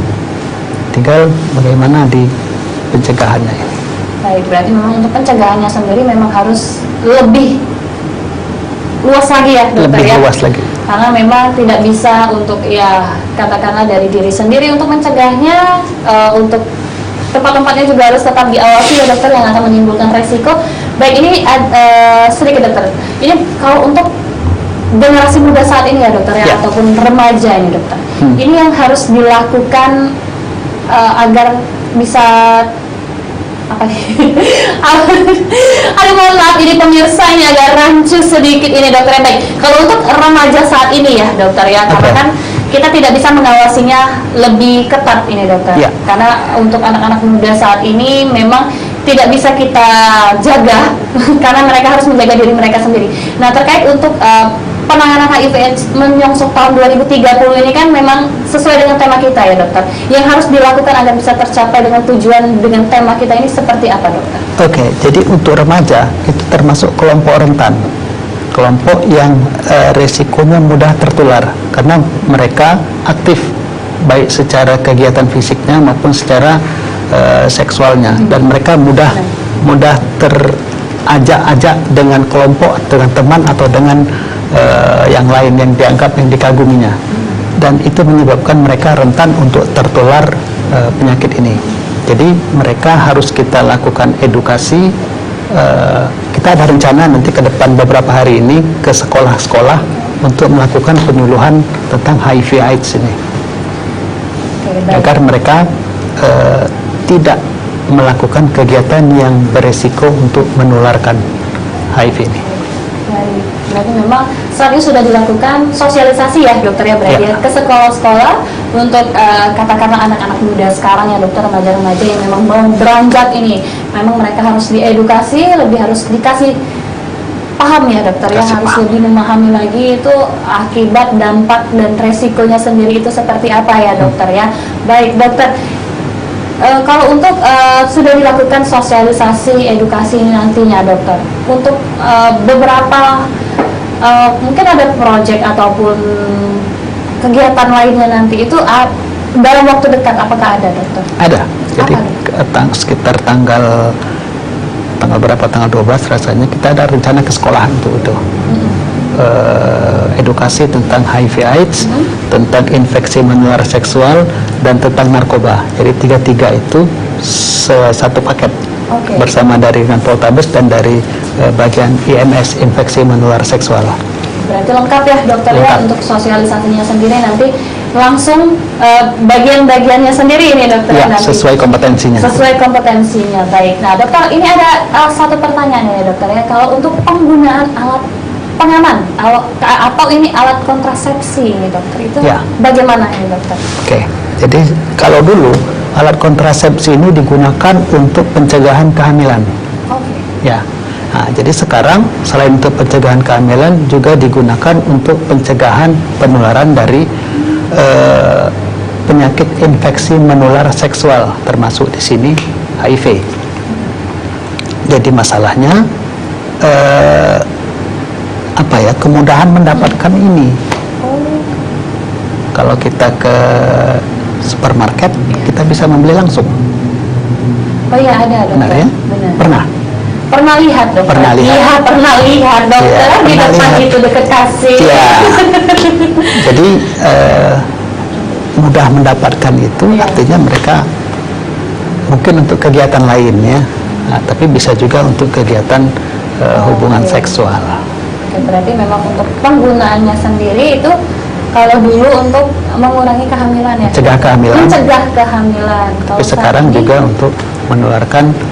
Tinggal bagaimana di pencegahannya ini. Baik, berarti memang untuk pencegahannya sendiri memang harus lebih luas lagi ya dokter lebih ya? luas lagi. Karena memang tidak bisa untuk ya katakanlah dari diri sendiri untuk mencegahnya, untuk tempat-tempatnya juga harus tetap diawasi ya dokter yang akan menimbulkan resiko. Baik, ini sedikit dokter. Ini kalau untuk generasi muda saat ini ya dokter ya, ataupun remaja ini dokter. Ini yang harus dilakukan agar bisa apa nih? Aduh mohon maaf ini pemirsa ini agak rancu sedikit ini dokter. Baik, kalau untuk remaja saat ini ya dokter ya, karena kan kita tidak bisa mengawasinya lebih ketat ini dokter. Karena untuk anak-anak muda saat ini memang tidak bisa kita jaga karena mereka harus menjaga diri mereka sendiri. Nah terkait untuk penanganan HIV/AIDS menyongsong tahun 2030 ini kan memang sesuai dengan tema kita ya dokter. Yang harus dilakukan agar bisa tercapai dengan tujuan dengan tema kita ini seperti apa dokter? Oke, jadi untuk remaja itu termasuk kelompok rentan, kelompok yang resikonya mudah tertular karena mereka aktif baik secara kegiatan fisiknya maupun secara seksualnya, dan mereka mudah terajak-ajak dengan kelompok, dengan teman atau dengan yang lain yang dianggap yang dikaguminya, dan itu menyebabkan mereka rentan untuk tertular penyakit ini. Jadi mereka harus kita lakukan edukasi. Kita ada rencana nanti ke depan beberapa hari ini ke sekolah-sekolah untuk melakukan penyuluhan tentang HIV/AIDS ini, agar mereka tidak melakukan kegiatan yang beresiko untuk menularkan HIV ini. Berarti memang saat ini sudah dilakukan sosialisasi ya dokter ya, berarti ke sekolah-sekolah untuk katakanlah anak-anak muda sekarang ya dokter, remaja-remaja yang memang mau beranjak ini, memang mereka harus diedukasi, lebih harus dikasih paham ya dokter ya, harus lebih memahami lagi itu akibat, dampak dan resikonya sendiri itu seperti apa ya dokter ya. Baik dokter, kalau untuk sudah dilakukan sosialisasi edukasi ini nantinya dokter, untuk beberapa mungkin ada proyek ataupun kegiatan lainnya nanti itu dalam waktu dekat apakah ada dokter? Ada. Jadi sekitar tanggal berapa, tanggal 12 rasanya kita ada rencana ke sekolahan untuk itu. Edukasi tentang HIV/AIDS, tentang infeksi menular seksual, dan tentang narkoba. Jadi tiga itu satu paket bersama dari Poltabes dan dari bagian IMS, infeksi menular seksual. Berarti lengkap ya dokter ya untuk sosialisasinya sendiri, nanti langsung bagian-bagiannya sendiri ini dokter ya, nanti sesuai kompetensinya. Sesuai kompetensinya. Baik. Nah dokter, ini ada satu pertanyaan ya dokter ya, kalau untuk penggunaan alat pengaman atau ini alat kontrasepsi ini dokter, itu bagaimana ini dokter? Oke, jadi kalau dulu alat kontrasepsi ini digunakan untuk pencegahan kehamilan. Ya. Nah, jadi sekarang selain untuk pencegahan kehamilan juga digunakan untuk pencegahan penularan dari penyakit infeksi menular seksual, termasuk di sini HIV. Jadi masalahnya apa ya, kemudahan mendapatkan ini. Kalau kita ke supermarket, kita bisa membeli langsung. Oh iya, ada dokter. Benar ya? Benar. Pernah lihat dokter. Pernah lihat. Iya, pernah lihat dokter Iya, di pernah depan lihat. itu dekat kasir. Iya. Jadi mudah mendapatkan itu artinya mereka mungkin untuk kegiatan lain ya. Nah, tapi bisa juga untuk kegiatan hubungan seksual. Oke, berarti memang untuk penggunaannya sendiri itu kalau dulu untuk mengurangi kehamilan ya. Mencegah kehamilan. Mencegah kehamilan. Tapi sekarang juga untuk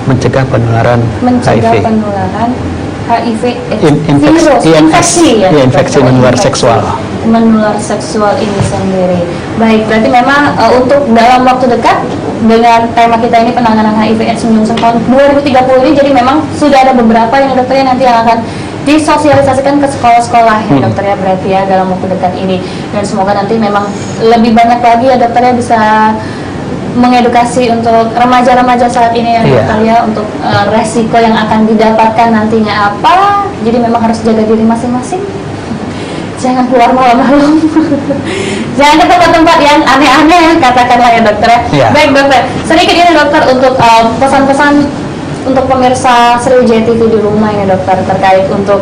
mencegah penularan HIV. Penularan HIV Infeksi infeksi ya. Iya, infeksi menular seksual. Menular seksual ini sendiri. Baik, berarti memang untuk dalam waktu dekat dengan tema kita ini penanganan HIV/AIDS menyongsong tahun 2030 ini, jadi memang sudah ada beberapa yang dokternya nanti yang akan disosialisasikan ke sekolah-sekolah ya dokter ya, berarti ya dalam waktu dekat ini, dan semoga nanti memang lebih banyak lagi ya dokternya bisa mengedukasi untuk remaja-remaja saat ini ya dokter ya, untuk resiko yang akan didapatkan nantinya apa. Jadi memang harus jaga diri masing-masing, jangan keluar malam-malam, jangan ke tempat-tempat yang aneh-aneh katakanlah ya dokter ya. Baik dokter, sedikit ini dokter untuk pesan-pesan untuk pemirsa Sriwijaya TV di rumah ini dokter terkait untuk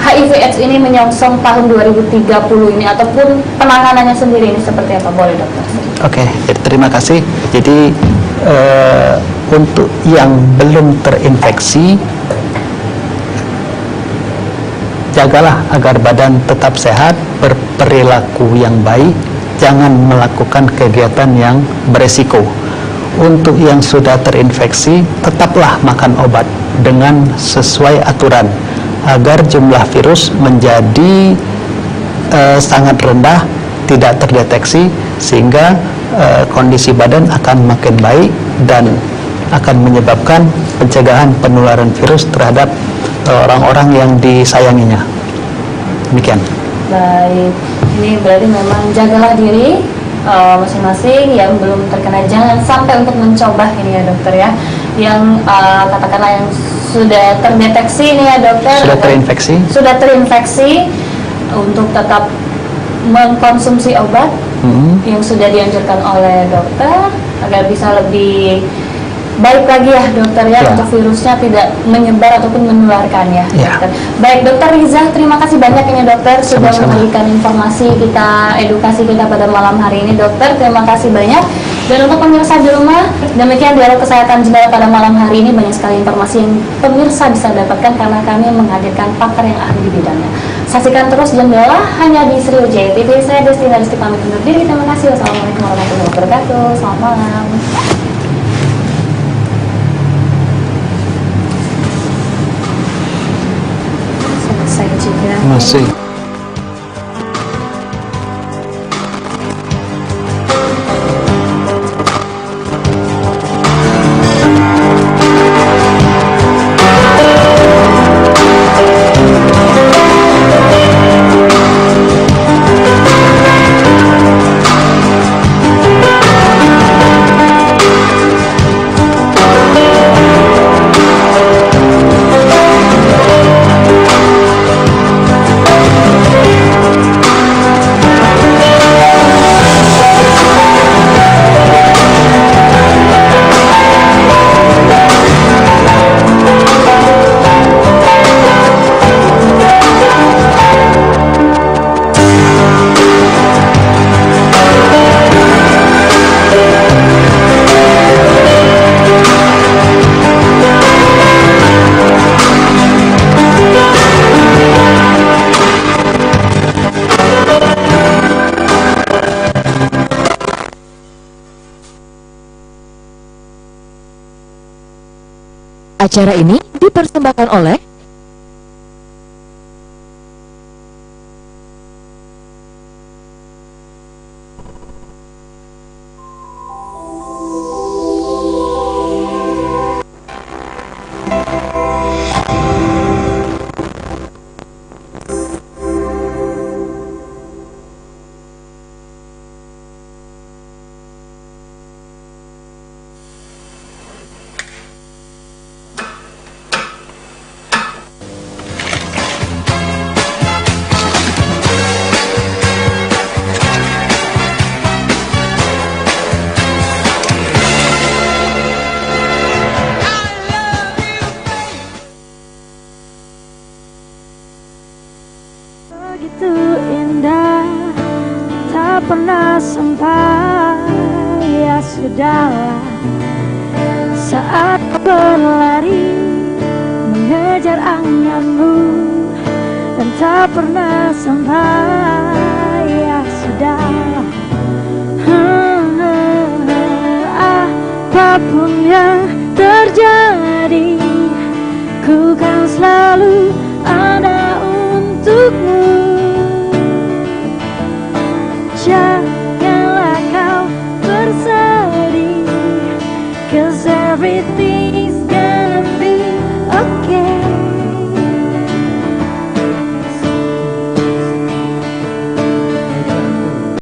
HIV/AIDS ini menyongsong tahun 2030 ini ataupun penanganannya sendiri ini seperti apa, boleh dokter? Oke, terima kasih. Jadi untuk yang belum terinfeksi, jagalah agar badan tetap sehat, berperilaku yang baik, jangan melakukan kegiatan yang beresiko. Untuk yang sudah terinfeksi, tetaplah makan obat dengan sesuai aturan agar jumlah virus menjadi sangat rendah, tidak terdeteksi, sehingga kondisi badan akan makin baik dan akan menyebabkan pencegahan penularan virus terhadap orang-orang yang disayanginya. Demikian. Baik, ini berarti memang jagalah diri masing-masing yang belum terkena, jangan sampai untuk mencoba ini ya dokter ya, yang katakanlah yang sudah terdeteksi ini ya dokter, sudah terinfeksi untuk tetap mengkonsumsi obat yang sudah dianjurkan oleh dokter agar bisa lebih baik lagi ya dokter ya, untuk virusnya tidak menyebar ataupun menularkan ya dokter. Baik dokter Riza, terima kasih banyak ini dokter sudah memberikan informasi kita, edukasi kita pada malam hari ini dokter, terima kasih banyak. Dan untuk pemirsa di rumah, demikian dialog kesehatan jendela pada malam hari ini. Banyak sekali informasi yang pemirsa bisa dapatkan karena kami menghadirkan pakar yang ahli di bidangnya. Saksikan terus Jendela hanya di Sriwijaya TV. Saya Destina Desti pamit undur diri. Terima kasih. Wassalamualaikum warahmatullahi wabarakatuh. Selamat malam. Selesai juga. Masih. Acara ini dipersembahkan oleh begitu indah, tak pernah sampai. Ya sudahlah, saat berlari mengejar anganmu dan tak pernah sampai. Ya sudahlah, apapun yang terjadi, ku kan selalu ada untukmu. Janganlah kau bersedih, 'cause everything